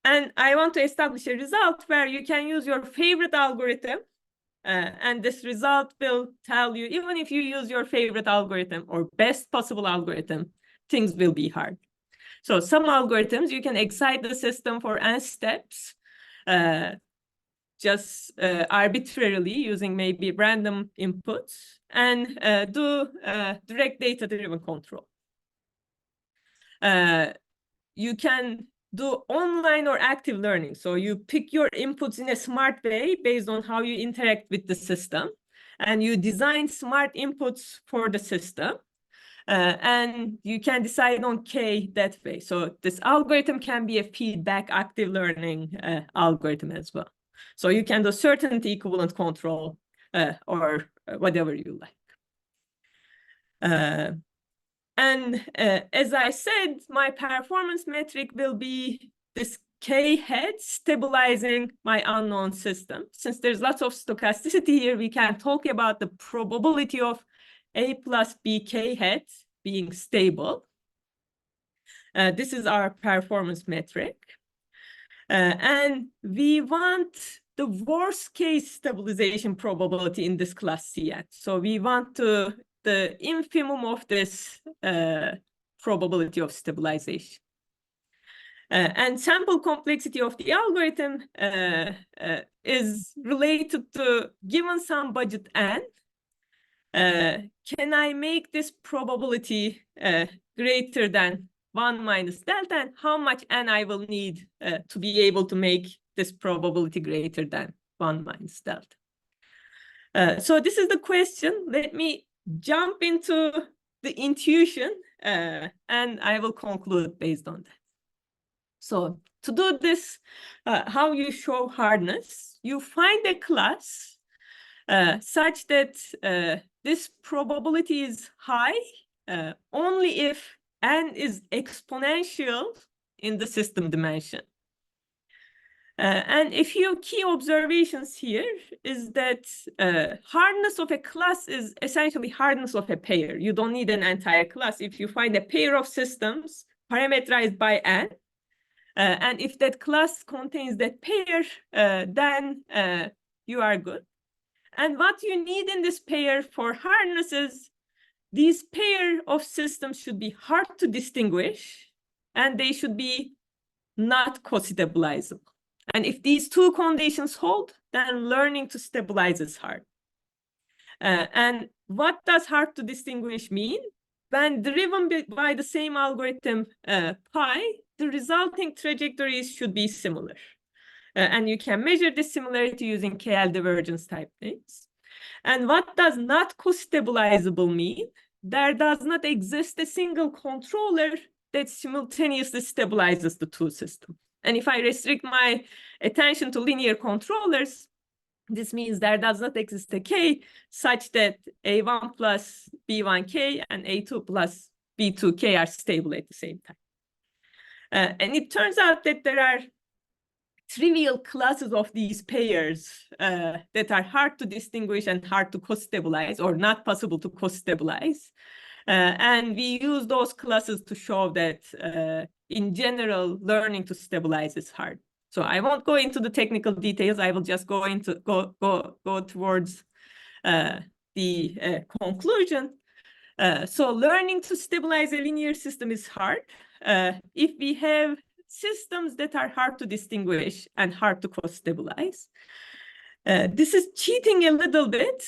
And I want to establish a result where you can use your favorite algorithm. And this result will tell you, even if you use your favorite algorithm or best possible algorithm, things will be hard. So some algorithms, you can excite the system for n steps, just arbitrarily using maybe random inputs and do direct data-driven control. You can do online or active learning. So you pick your inputs in a smart way based on how you interact with the system. And you design smart inputs for the system. And you can decide on K that way. So this algorithm can be a feedback active learning algorithm as well. So you can do certainty equivalent control or whatever you like. And as I said, my performance metric will be this K hat stabilizing my unknown system. Since there's lots of stochasticity here, we can talk about the probability of A plus B K hat being stable. This is our performance metric. And we want the worst case stabilization probability in this class Cn. So we want the infimum of this probability of stabilization. And sample complexity of the algorithm is related to, given some budget n, can I make this probability greater than 1 minus delta, and how much n I will need to be able to make this probability greater than 1 minus delta. So this is the question. Let me jump into the intuition, and I will conclude based on that. So to do this, how you show hardness, you find a class such that this probability is high only if n is exponential in the system dimension. And a few key observations here is that hardness of a class is essentially hardness of a pair. You don't need an entire class. If you find a pair of systems parameterized by n, and if that class contains that pair, then you are good. And what you need in this pair for hardness is these pair of systems should be hard to distinguish, and they should be not co-stabilizable. And if these two conditions hold, then learning to stabilize is hard. And what does hard to distinguish mean? When driven by the same algorithm pi, the resulting trajectories should be similar. And you can measure this similarity using KL divergence type things. And what does not co-stabilizable mean? There does not exist a single controller that simultaneously stabilizes the two systems. And if I restrict my attention to linear controllers, this means there does not exist a K such that A1 plus B1K and A2 plus B2K are stable at the same time. And it turns out that there are trivial classes of these pairs that are hard to distinguish and hard to co-stabilize, or not possible to co-stabilize. And we use those classes to show that in general, learning to stabilize is hard. So I won't go into the technical details. I will just go towards the conclusion. So learning to stabilize a linear system is hard. If we have systems that are hard to distinguish and hard to co-stabilize. This is cheating a little bit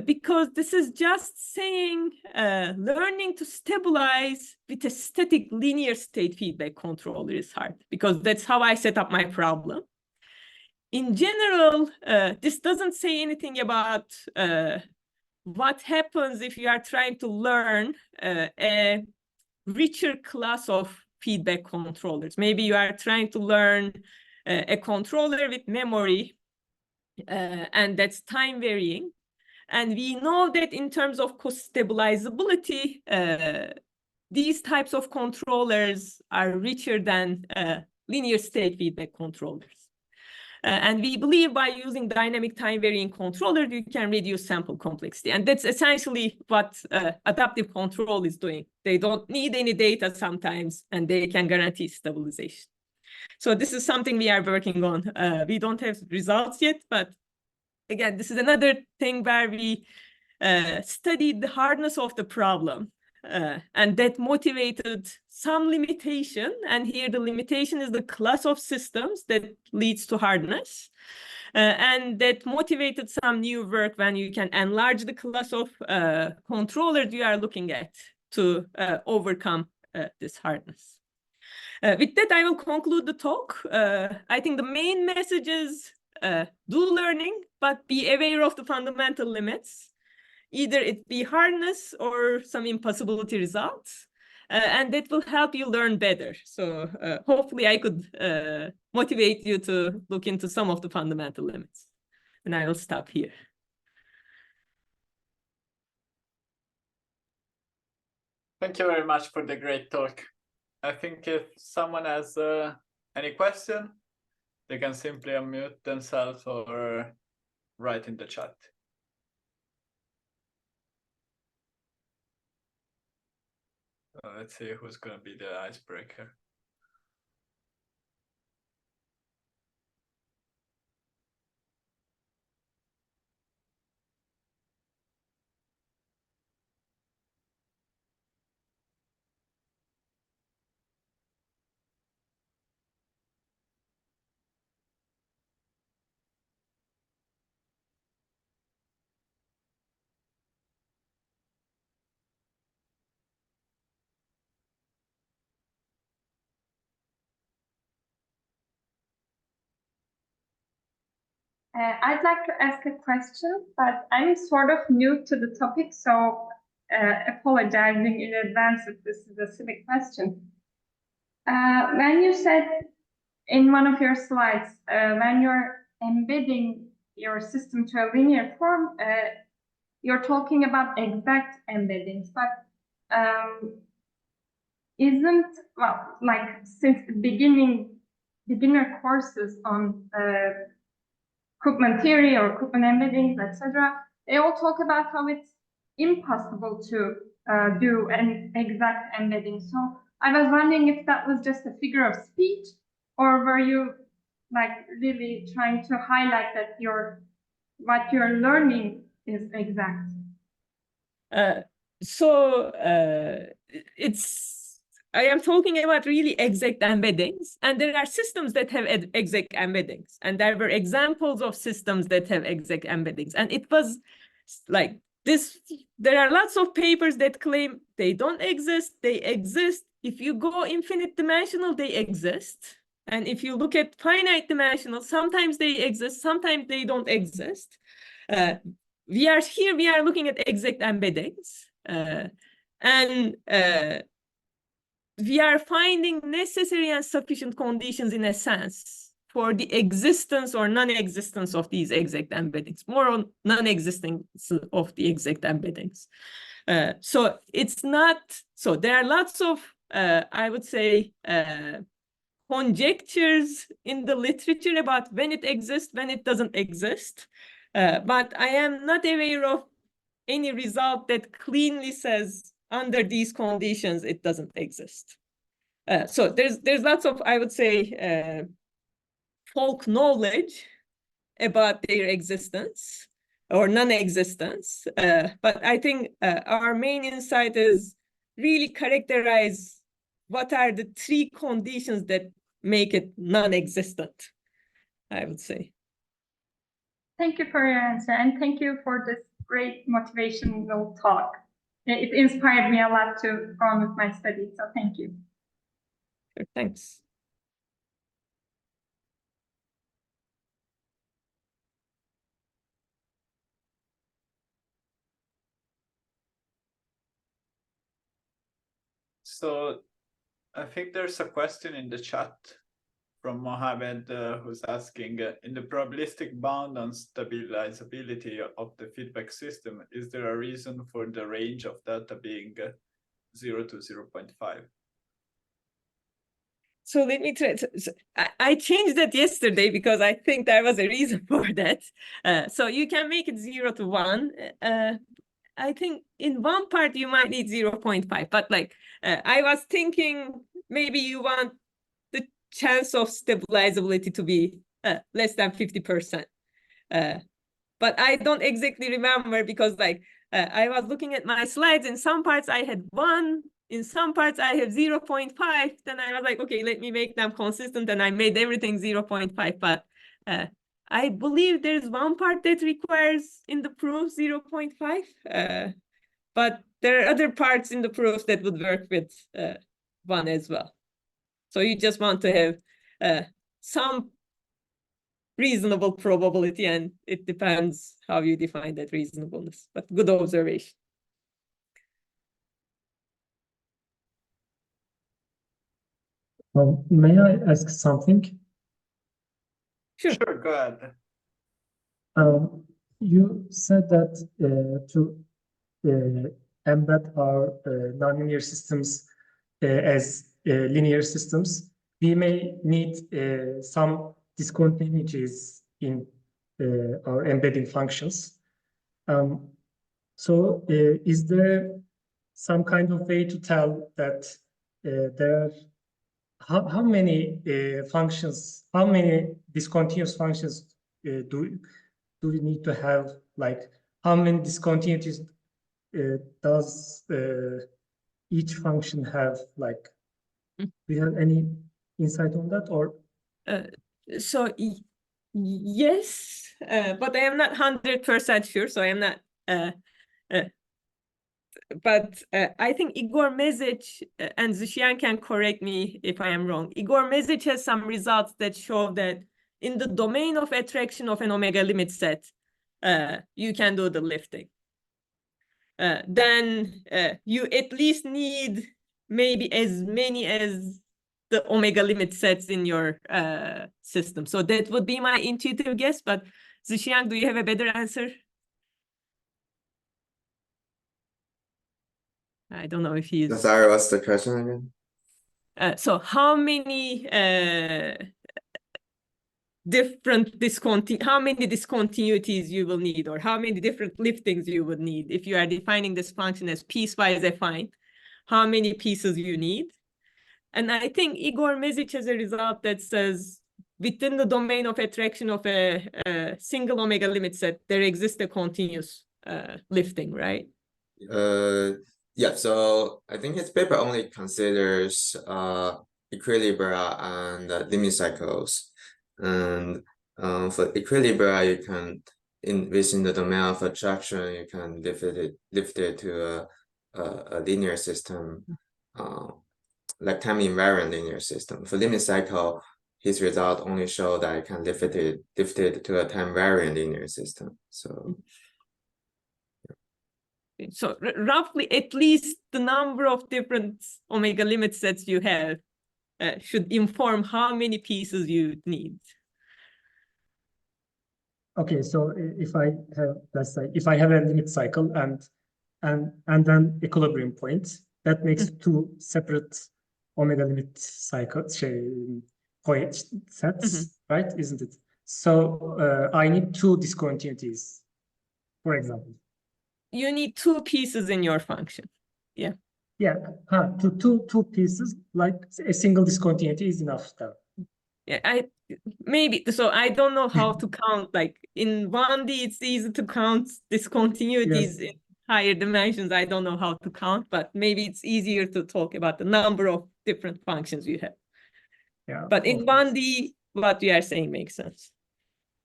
because this is just saying learning to stabilize with a static linear state feedback controller is hard, because that's how I set up my problem. In general, this doesn't say anything about what happens if you are trying to learn a richer class of feedback controllers. Maybe you are trying to learn a controller with memory, and that's time varying. And we know that in terms of co-stabilizability, these types of controllers are richer than linear state feedback controllers. And we believe by using dynamic time varying controller, you can reduce sample complexity. And that's essentially what adaptive control is doing. They don't need any data sometimes, and they can guarantee stabilization. So this is something we are working on. We don't have results yet, but again, this is another thing where we studied the hardness of the problem. And that motivated some limitation. And here the limitation is the class of systems that leads to hardness. And that motivated some new work when you can enlarge the class of controllers you are looking at to overcome this hardness. With that, I will conclude the talk. I think the main message is do learning, but be aware of the fundamental limits. Either it be hardness or some impossibility results, and that will help you learn better. So hopefully I could motivate you to look into some of the fundamental limits. And I will stop here. Thank you very much for the great talk. I think if someone has any question, they can simply unmute themselves or write in the chat. Let's see who's going to be the icebreaker. I'd like to ask a question, but I'm sort of new to the topic, so apologizing in advance if this is a silly question. When you said in one of your slides, when you're embedding your system to a linear form, you're talking about exact embeddings, but isn't, well, like since the beginner courses on Koopman theory or Koopman embeddings, etc., they all talk about how it's impossible to do an exact embedding. So I was wondering if that was just a figure of speech, or were you like really trying to highlight that what you're learning is exact? So I am talking about really exact embeddings, and there are systems that have exact embeddings, and there were examples of systems that have exact embeddings, and it was like this. There are lots of papers that claim they don't exist, they exist. If you go infinite dimensional, they exist. And if you look at finite dimensional, sometimes they exist, sometimes they don't exist. We are looking at exact embeddings. And we are finding necessary and sufficient conditions in a sense for the existence or non-existence of these exact embeddings, more on non-existence of the exact embeddings. So it's not, so there are lots of, I would say, conjectures in the literature about when it exists, when it doesn't exist. But I am not aware of any result that cleanly says under these conditions, it doesn't exist. So there's lots of, I would say, folk knowledge about their existence or non-existence. But I think our main insight is really characterize what are the three conditions that make it non-existent, I would say. Thank you for your answer, and thank you for this great motivational talk. It inspired me a lot to go on with my studies, so thank you. Sure, thanks. So I think there's a question in the chat from Mohammed who's asking, in the probabilistic bound on stabilizability of the feedback system, is there a reason for the range of data being 0 to 0.5? So let me try. I changed that yesterday because I think there was a reason for that. So you can make it 0 to 1. I think in one part you might need 0.5, but like I was thinking maybe you want the chance of stabilizability to be less than 50%. But I don't exactly remember because like I was looking at my slides. In some parts I had 1, in some parts I have 0.5. Then I was like, okay, let me make them consistent, and I made everything 0.5. But I believe there's one part that requires in the proof 0.5. But there are other parts in the proof that would work with 1 as well. So you just want to have some reasonable probability, and it depends how you define that reasonableness, but good observation. May I ask something? Sure. Sure, go ahead. You said that to embed our nonlinear systems as linear systems, we may need some discontinuities in our embedding functions. So is there some kind of way to tell that there are how many functions, how many discontinuous functions do we need to have? Like how many discontinuities does each function have? Like, do you have any insight on that, or? So yes, but I am not 100% sure. So I am not. But I think Igor Mezic and Zishian can correct me if I am wrong. Igor Mezic has some results that show that in the domain of attraction of an omega limit set, you can do the lifting. Then you at least need maybe as many as the omega limit sets in your system. So that would be my intuitive guess. But Zishian, do you have a better answer? I don't know if he's... Sorry, what's the question again? So how many different discontinuities you will need, or how many different liftings you would need if you are defining this function as piecewise affine, how many pieces you need? And I think Igor Mezic has a result that says within the domain of attraction of a single omega limit set, there exists a continuous lifting, right? Yeah, so I think his paper only considers equilibria and limit cycles. And for equilibria, you can within the domain of attraction, you can lift it to a linear system, like time invariant linear system. For limit cycle, his result only show that it can lift it to a time variant linear system. So. So roughly, at least the number of different omega limit sets you have should inform how many pieces you need. Okay, so if I have, let's say, if I have a limit cycle and then equilibrium point, that makes two separate omega limit cycles, point sets, right? Isn't it? So I need two discontinuities, for example. You need two pieces in your function. Yeah. Yeah, two pieces, like a single discontinuity is enough then. Yeah, maybe so. I don't know how to count. Like in 1D, it's easy to count discontinuities in higher dimensions. I don't know how to count, but maybe it's easier to talk about the number of different functions you have. Yeah. But in 1D, what you are saying makes sense.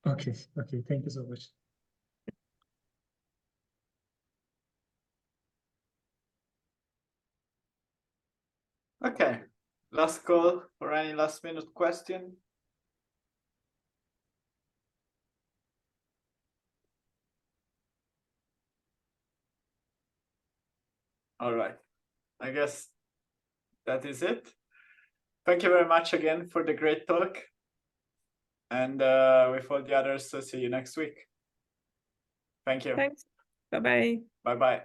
Okay. Thank you so much. Okay, last call for any last minute question. All right, I guess that is it. Thank you very much again for the great talk. And with all the others, see you next week. Thank you. Thanks. Bye-bye. Bye-bye.